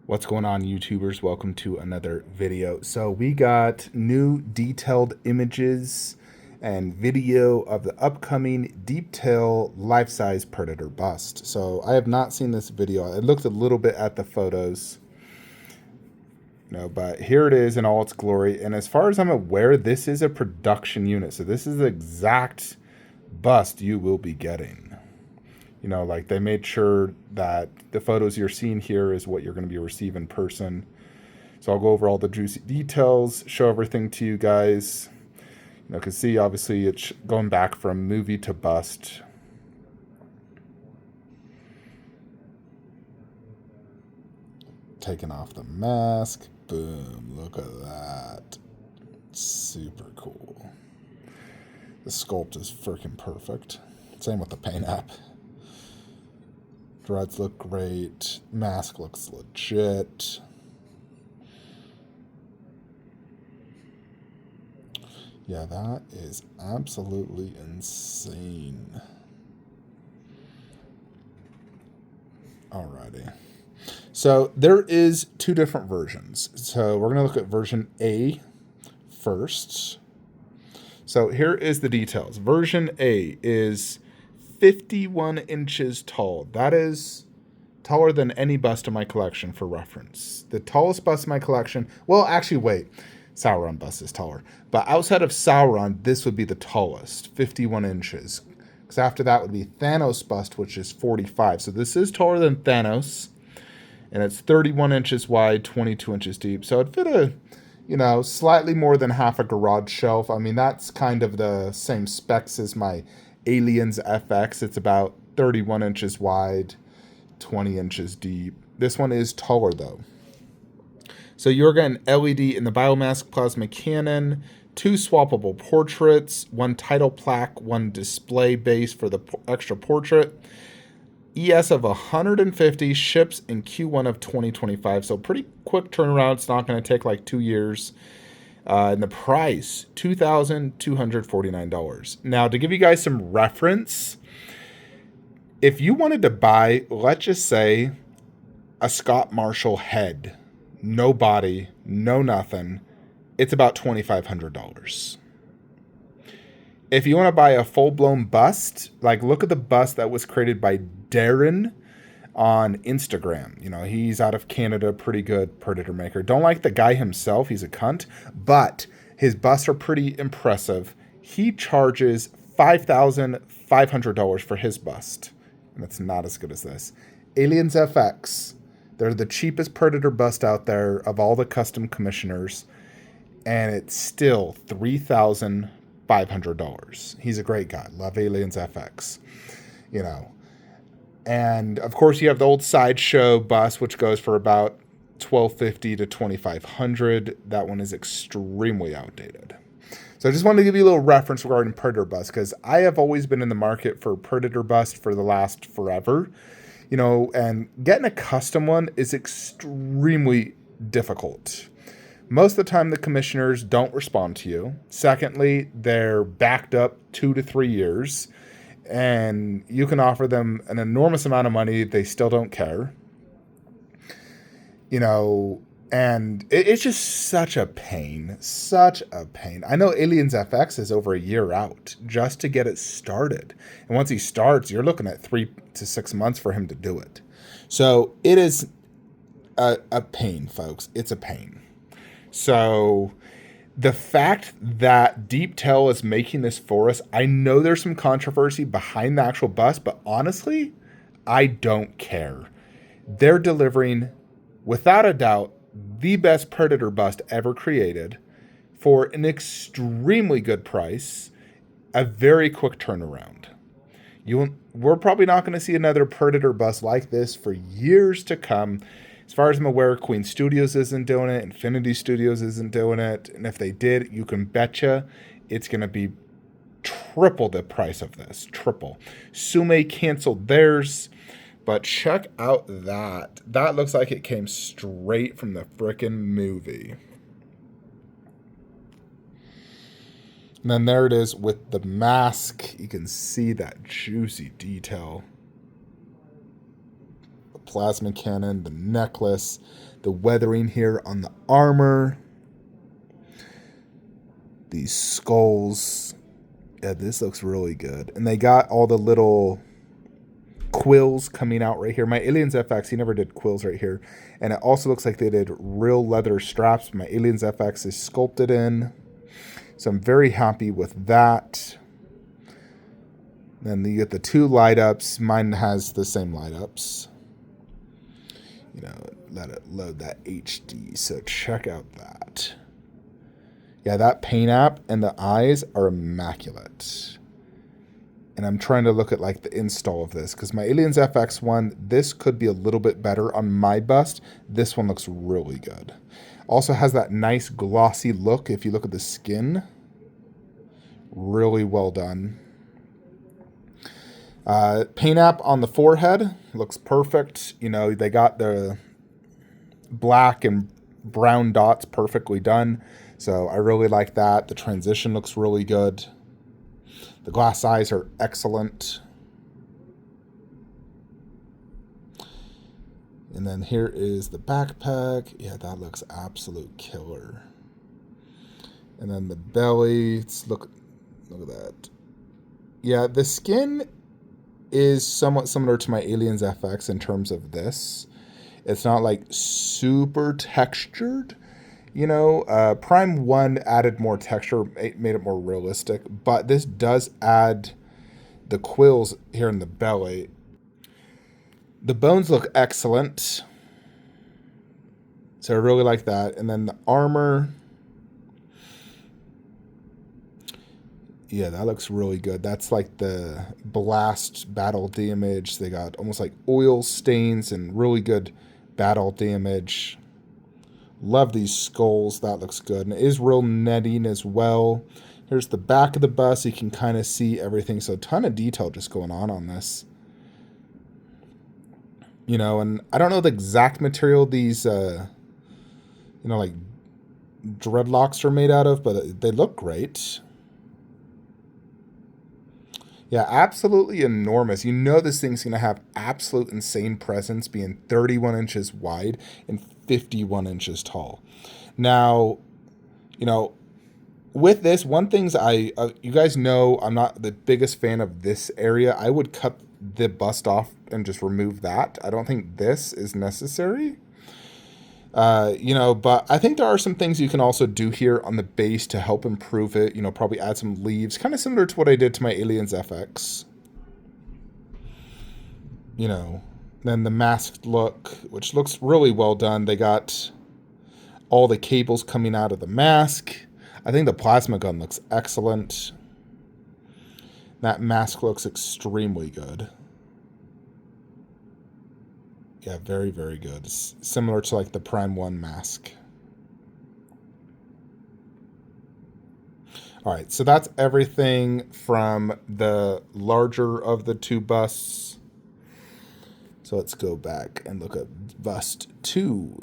What's going on, YouTubers? Welcome to another video. So we got new detailed images and video of the upcoming deep tail life-size predator bust. So I have not seen this video. I looked a little bit at the photos, but here it is in all its glory. And as far as I'm aware, this is a production unit. So this is the exact bust you will be getting. Like they made sure that the photos you're seeing here is what you're going to be receiving in person. So I'll go over all the juicy details, show everything to you guys. You can see obviously it's going back from movie to bust. Taking off the mask. Boom. Look at that. Super cool. The sculpt is freaking perfect. Same with the paint app. Dreads look great. Mask looks legit. Yeah, that is absolutely insane. Alrighty. So there is two different versions. So we're going to look at version A first. So here is the details. Version A is 51 inches tall. That is taller than any bust in my collection for reference. The tallest bust in my collection, well, actually, wait. Sauron bust is taller. But outside of Sauron, this would be the tallest, 51 inches. Because after that would be Thanos bust, which is 45. So this is taller than Thanos. And it's 31 inches wide, 22 inches deep. So it'd fit a, slightly more than half a garage shelf. I mean, that's kind of the same specs as my Aliens FX. It's about 31 inches wide, 20 inches deep. This one is taller though. So you're getting LED in the biomask plasma cannon, 2 swappable portraits, 1 title plaque, 1 display base for the extra portrait. ES of 150, ships in Q1 of 2025. So pretty quick turnaround. It's not going to take like 2 years. And the price, $2,249. Now, to give you guys some reference, if you wanted to buy, let's just say, a Scott Marshall head, no body, no nothing, it's about $2,500. If you want to buy a full-blown bust, like look at the bust that was created by Darren on Instagram. He's out of Canada, pretty good predator maker. Don't like the guy himself, he's a cunt, but his busts are pretty impressive. He charges $5,500 for his bust, and that's not as good as this. Aliens FX, they're the cheapest predator bust out there of all the custom commissioners, and it's still $3,500. He's a great guy. Love Aliens FX. And of course, you have the old Sideshow bust, which goes for about $1,250 to $2,500. That one is extremely outdated. So I just wanted to give you a little reference regarding predator bust, because I have always been in the market for predator bust for the last forever. And getting a custom one is extremely difficult. Most of the time, the commissioners don't respond to you. Secondly, they're backed up 2 to 3 years. And you can offer them an enormous amount of money. They still don't care. And it's just such a pain. Such a pain. I know Aliens FX is over a year out just to get it started. And once he starts, you're looking at 3 to 6 months for him to do it. So it is a pain, folks. It's a pain. So the fact that Deep Tail is making this for us, I know there's some controversy behind the actual bust, but honestly, I don't care. They're delivering, without a doubt, the best predator bust ever created for an extremely good price, a very quick turnaround. We're probably not going to see another predator bust like this for years to come. As far as I'm aware, Queen Studios isn't doing it. Infinity Studios isn't doing it. And if they did, you can betcha it's going to be triple the price of this. Triple. Sume canceled theirs. But check out that. That looks like it came straight from the frickin' movie. And then there it is with the mask. You can see that juicy detail. plasma cannon, the necklace, the weathering here on the armor, these skulls. Yeah, this looks really good. And they got all the little quills coming out right here. My Aliens FX, he never did quills right here. And it also looks like they did real leather straps. My Aliens FX is sculpted in. So I'm very happy with that. Then you get the 2 light ups. Mine has the same light ups. You know, let it load that HD. So check out that. Yeah, that paint app and the eyes are immaculate. And I'm trying to look at like the install of this because my Aliens FX one, this could be a little bit better on my bust. This one looks really good. Also has that nice glossy look. If you look at the skin, really well done. Paint app on the forehead looks perfect. You know, they got the black and brown dots perfectly done. So I really like that. The transition looks really good. The glass eyes are excellent. And then here is the backpack. Yeah, that looks absolute killer. And then the belly. Look at that. Yeah, the skin is somewhat similar to my Aliens FX in terms of this. It's not like super textured. You know, Prime 1 added more texture, made it more realistic, but this does add the quills here in the belly. The bones look excellent, so I really like that. And then the armor, yeah, that looks really good. That's like the blast battle damage. They got almost like oil stains and really good battle damage. Love these skulls. That looks good. And it is real netting as well. Here's the back of the bus. You can kind of see everything. So a ton of detail just going on this. You know, and I don't know the exact material these, you know, like dreadlocks are made out of, but they look great. Yeah, absolutely enormous. You know this thing's going to have absolute insane presence, being 31 inches wide and 51 inches tall. Now, you know, with this, one thing's you guys know I'm not the biggest fan of this area. I would cut the bust off and just remove that. I don't think this is necessary. You know, but I think there are some things you can also do here on the base to help improve it. You know, probably add some leaves, kind of similar to what I did to my Aliens FX. You know, then the masked look, which looks really well done. They got all the cables coming out of the mask. I think the plasma gun looks excellent. That mask looks extremely good. Yeah, very, very good. It's similar to like the Prime 1 mask. All right, so that's everything from the larger of the 2 busts. So let's go back and look at bust 2.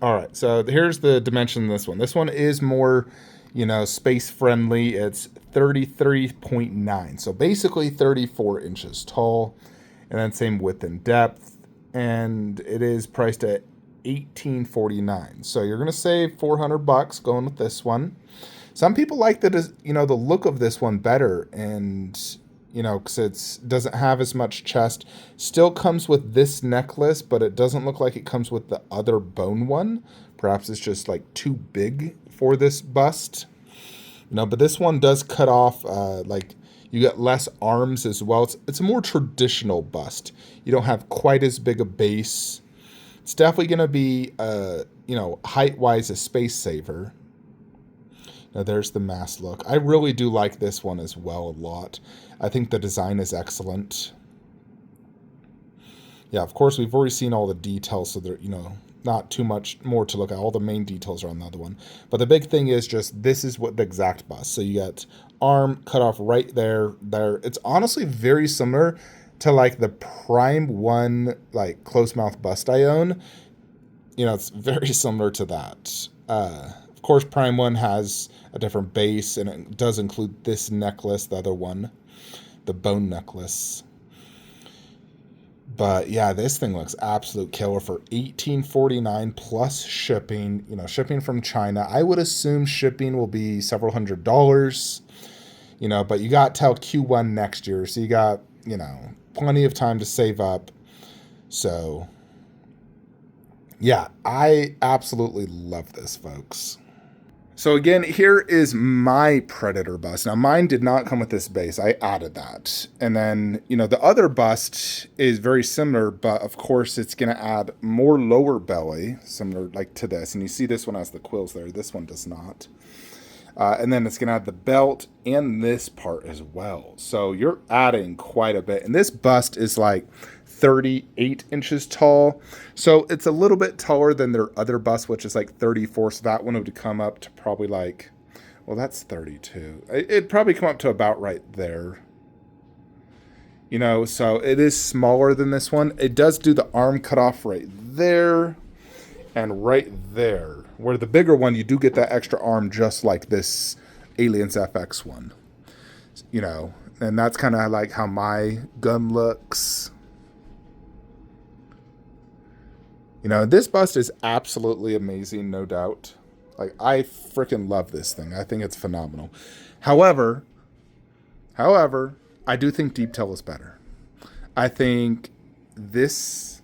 All right, so here's the dimension of this one. This one is more, you know, space friendly. It's 33.9, so basically 34 inches tall. And then same width and depth. And it is priced at $18.49. So you're going to save $400 going with this one. Some people like the, you know, the look of this one better. And, you know, because it doesn't have as much chest. Still comes with this necklace, but it doesn't look like it comes with the other bone one. Perhaps it's just like too big for this bust. You know, but this one does cut off like... You get less arms as well. It's a more traditional bust. You don't have quite as big a base. It's definitely going to be, you know, height-wise a space saver. Now there's the mask look. I really do like this one as well a lot. I think the design is excellent. Yeah, of course, we've already seen all the details, so there, you know, not too much more to look at. All the main details are on the other one. But the big thing is just this is what the exact bust. So you got arm cut off right there. It's honestly very similar to like the Prime 1 like close mouth bust I own. You know, it's very similar to that. Of course, Prime 1 has a different base, and it does include this necklace, the other one, the bone necklace. But yeah, this thing looks absolute killer for $18.49 plus shipping. You know, shipping from China. I would assume shipping will be several $100s. You know, but you got till Q1 next year, so you got, you know, plenty of time to save up. So yeah, I absolutely love this, folks. So again, here is my Predator bust. Now mine did not come with this base. I added that. And then, you know, the other bust is very similar, but of course it's going to add more lower belly, similar like to this. And you see this one has the quills there. This one does not. And then it's going to add the belt and this part as well. So you're adding quite a bit. And this bust is like 38 inches tall. So it's a little bit taller than their other bust, which is like 34. So that one would come up to probably like, well, that's 32. It'd probably come up to about right there. You know, so it is smaller than this one. It does do the arm cutoff right there and right there. Where the bigger one, you do get that extra arm just like this Aliens FX one. You know, and that's kind of like how my gun looks. You know, this bust is absolutely amazing, no doubt. Like, I freaking love this thing. I think it's phenomenal. However, I do think Deep Tail is better. I think this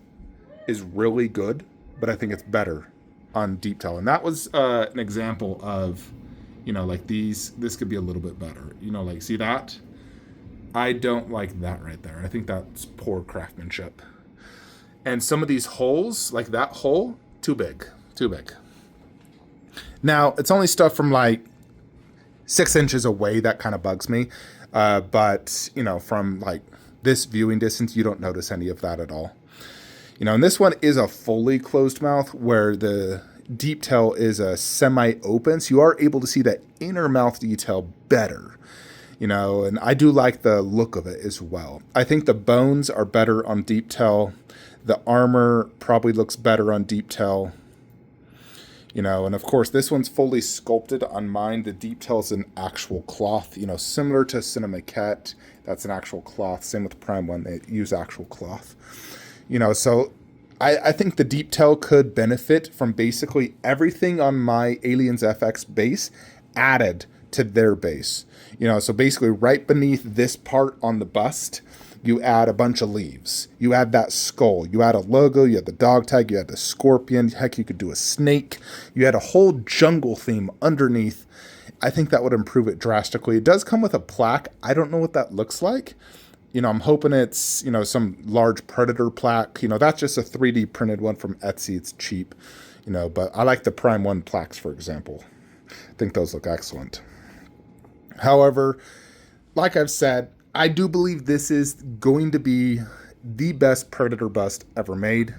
is really good, but I think it's better on Deep Tail. And that was an example of, you know, like this could be a little bit better. You know, like, see that? I don't like that right there. I think that's poor craftsmanship. And some of these holes, like that hole, too big. Now, it's only stuff from like 6 inches away that kind of bugs me. But, you know, from like this viewing distance, you don't notice any of that at all. You know, and this one is a fully closed mouth where the Deep Tail is a semi-open. So you are able to see that inner mouth detail better. You know, and I do like the look of it as well. I think the bones are better on Deep Tail. The armor probably looks better on Deep Tail. You know, and of course, this one's fully sculpted on mine. The Deep Tail is an actual cloth, you know, similar to Cinemaquette. That's an actual cloth. Same with the Prime one. They use actual cloth. You know, so I think the Deep Tail could benefit from basically everything on my Aliens FX base added to their base. You know, so basically right beneath this part on the bust, you add a bunch of leaves. You add that skull. You add a logo. You add the dog tag. You add the scorpion. Heck, you could do a snake. You add a whole jungle theme underneath. I think that would improve it drastically. It does come with a plaque. I don't know what that looks like. You know, I'm hoping it's, you know, some large Predator plaque. You know, that's just a 3D printed one from Etsy. It's cheap, you know, but I like the Prime 1 plaques, for example. I think those look excellent. However, like I've said, I do believe this is going to be the best Predator bust ever made.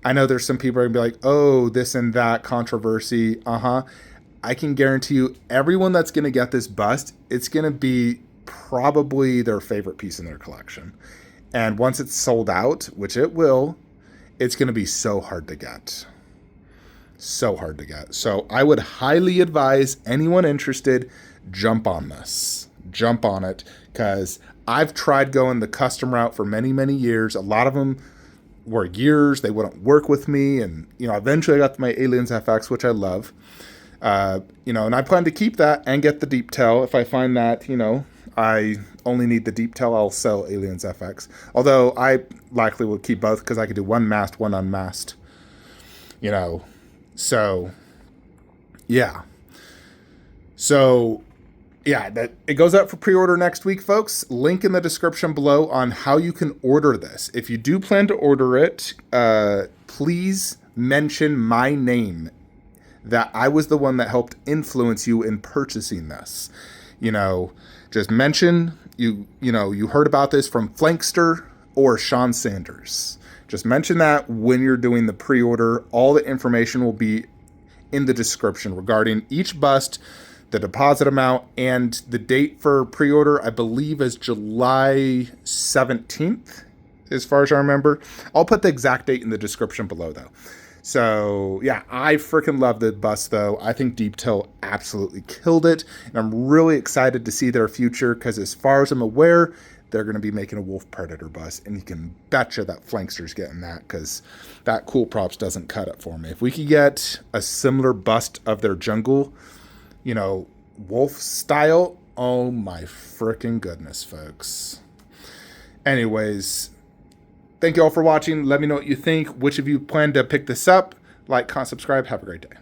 I know there's some people are going to be like, oh, this and that controversy. I can guarantee you everyone that's going to get this bust, it's going to be probably their favorite piece in their collection. And once it's sold out, which it will, it's going to be so hard to get. So hard to get. So I would highly advise anyone interested, jump on this. Jump on it, because I've tried going the custom route for many, many years. A lot of them were years. They wouldn't work with me. And, you know, eventually I got my Aliens FX, which I love. You know, and I plan to keep that and get the Deep Tail. If I find that, you know, I only need the Deep Tail, I'll sell Aliens FX. Although I likely will keep both because I could do one masked, one unmasked. You know, so, yeah. So, yeah, that it goes out for pre-order next week, folks. Link in the description below on how you can order this. If you do plan to order it, please mention my name, that I was the one that helped influence you in purchasing this. You know, just mention you heard about this from Flankster or Sean Sanders. Just mention that when you're doing the pre-order. All the information will be in the description regarding each bust, the deposit amount, and the date for pre-order, I believe, is July 17th, as far as I remember. I'll put the exact date in the description below, though. So, yeah, I freaking love the bust, though. I think Deep Tail absolutely killed it, and I'm really excited to see their future, because as far as I'm aware, they're going to be making a wolf predator bust, and you can betcha that Flankster's getting that, because that Cool Props doesn't cut it for me. If we could get a similar bust of their jungle, you know, wolf style, oh my freaking goodness, folks. Anyways, thank you all for watching. Let me know what you think. Which of you plan to pick this up? Like, comment, subscribe. Have a great day.